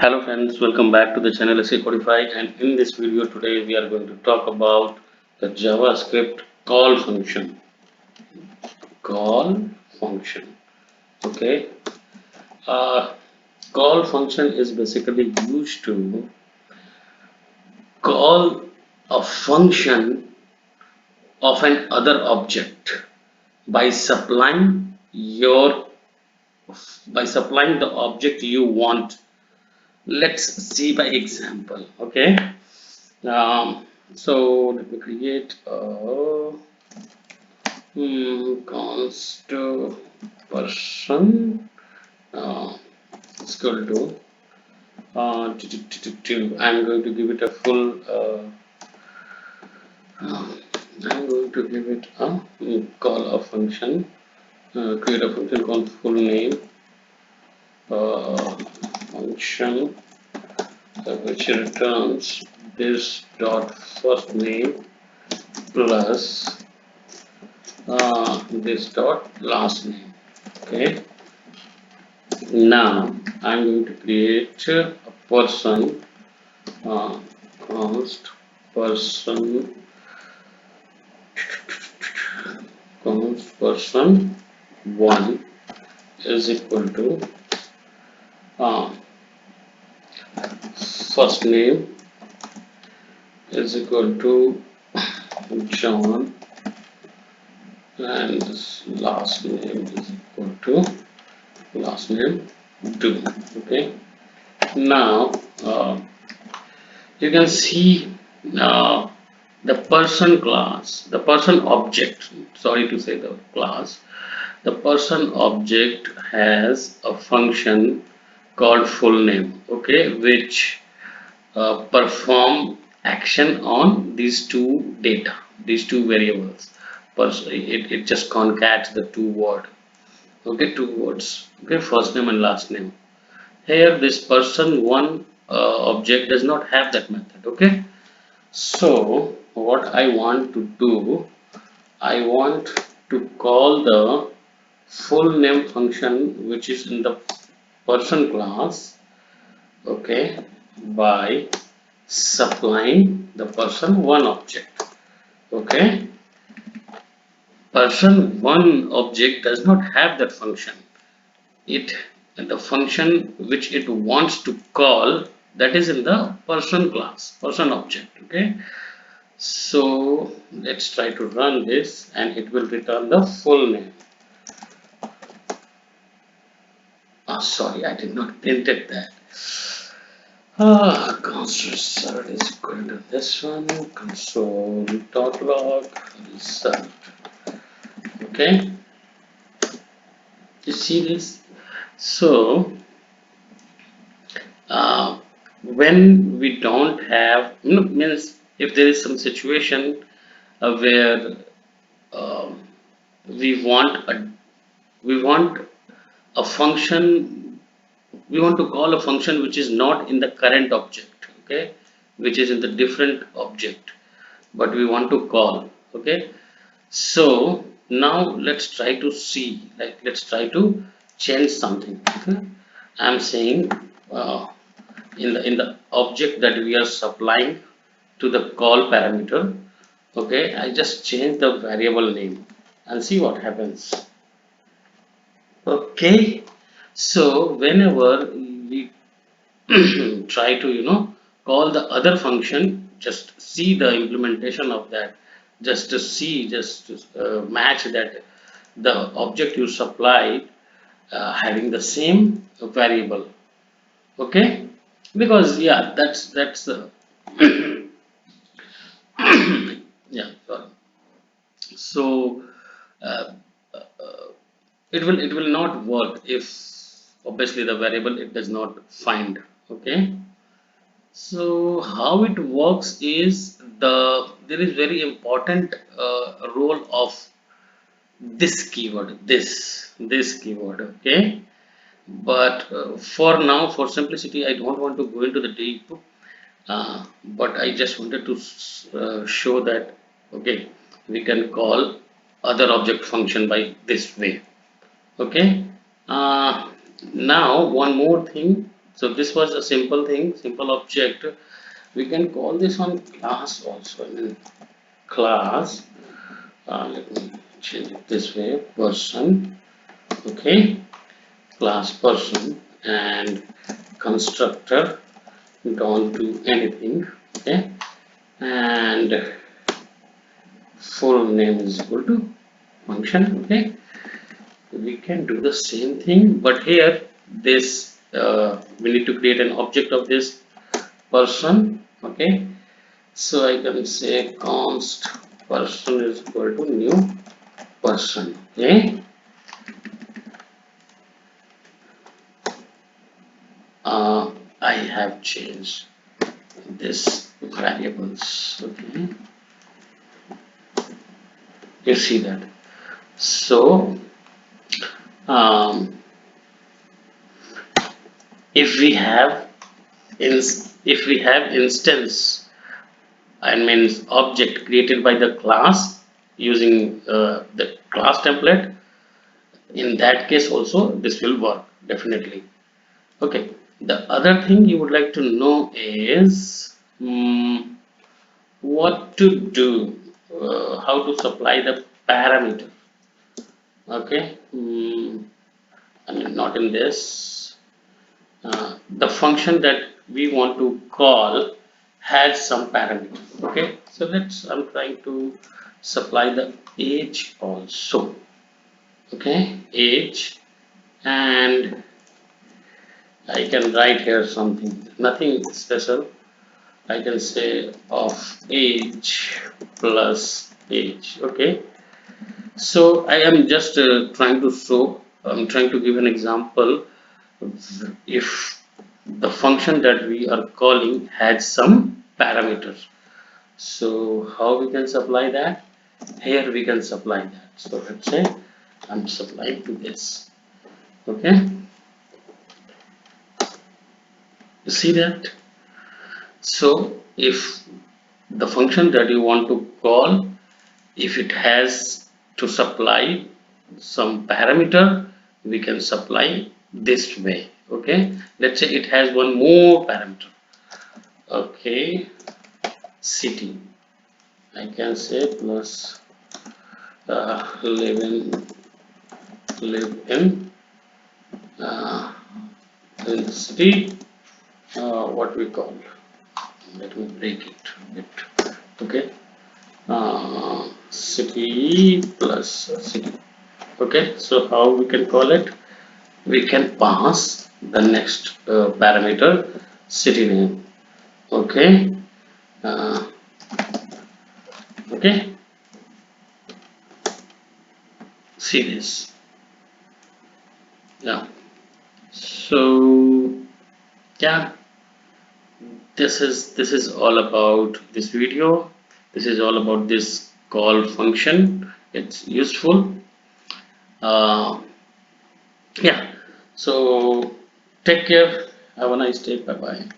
Hello friends, welcome back to the channel SA Codified, and in this video today we are going to talk about the JavaScript call function. Call function. Okay. Uh, Call function is basically used to call a function of an other object by supplying your by supplying the object you want. Let's see by example. Okay. So let me create a const person it's equal to I'm going to give it a full I'm going to give it a call a function create a function called full name uh, function which returns this dot first name plus this dot last name. Okay, now I'm going to create a person uh, const person person 1 is equal to uh, first name is equal to John and this last name is equal to last name do. Okay, now you can see uh, the person class, the person object, sorry to say the class, the person object has a function called full name, okay, which perform action on these two data, these two variables. It just concatenates the two word, okay, two words, okay, first name and last name. Here this person one object does not have that method, okay. So what I want to do, I want to call the full name function which is in the person class, okay, by supplying the person one object. Okay, person one object does not have that function. It the function which it wants to call, that is in the person class, person object. Okay, so let's try to run this and it will return the full name. Sorry, I did not printed that. Const result is equal to this one, console.log result. Okay, you see this? So when we don't have, means if there is some situation where um we want a we want a function, we want to call a function which is not in the current object, okay, which is in the different object, but we want to call. Okay, so now let's try to see, like let's try to change something. Okay, I'm saying in the object that we are supplying to the call parameter, okay, I just change the variable name and see what happens. Okay, so whenever we try to call the other function, just see the implementation of that, just to see, just to match that the object you supplied having the same variable. Okay, because yeah, that's the yeah, sorry. So uh, it will not work if obviously the variable it does not find. Okay, so how it works is there is very important role of this keyword, this keyword. Okay, but for now, for simplicity, I don't want to go into the deep, but I just wanted to show that okay, we can call other object function by this way. Okay, uh, now one more thing, So this was a simple thing, simple object. We can call this on class also. I mean, class, let me change it this way, person. Okay, class person, and constructor, don't do anything. Okay, and full name is equal to function. Okay, we can do the same thing, but here this we need to create an object of this person. Okay, so I can say const person is equal to new person. Okay, I have changed this variables. Okay, you see that. So um, if we have if we have instance, I mean object created by the class using the class template, in that case also this will work definitely. Okay, the other thing you would like to know is what to do, how to supply the parameter. Okay, I mean not in this. The function that we want to call has some parameter. Okay, so I'm trying to supply the age also. Okay, age, and I can write here something, nothing special. I can say of age plus age. Okay, so I am just trying to show, I'm trying to give an example. If the function that we are calling had some parameters, so how we can supply that? Here we can supply that. So let's say I'm supplying to this. Okay, you see that? So if the function that you want to call, if it has to supply some parameter, we can supply this way. Okay, let's say it has one more parameter. Okay, city, I can say plus live uh, in city, what we call, let me break it a bit. Okay, city plus city. Okay, so how we can call it? We can pass the next parameter, city name. Okay, uh, okay, see this. Yeah, so yeah, this is all about this video. This is all about this call function. It's useful. uh, yeah, so take care, have a nice day, bye bye.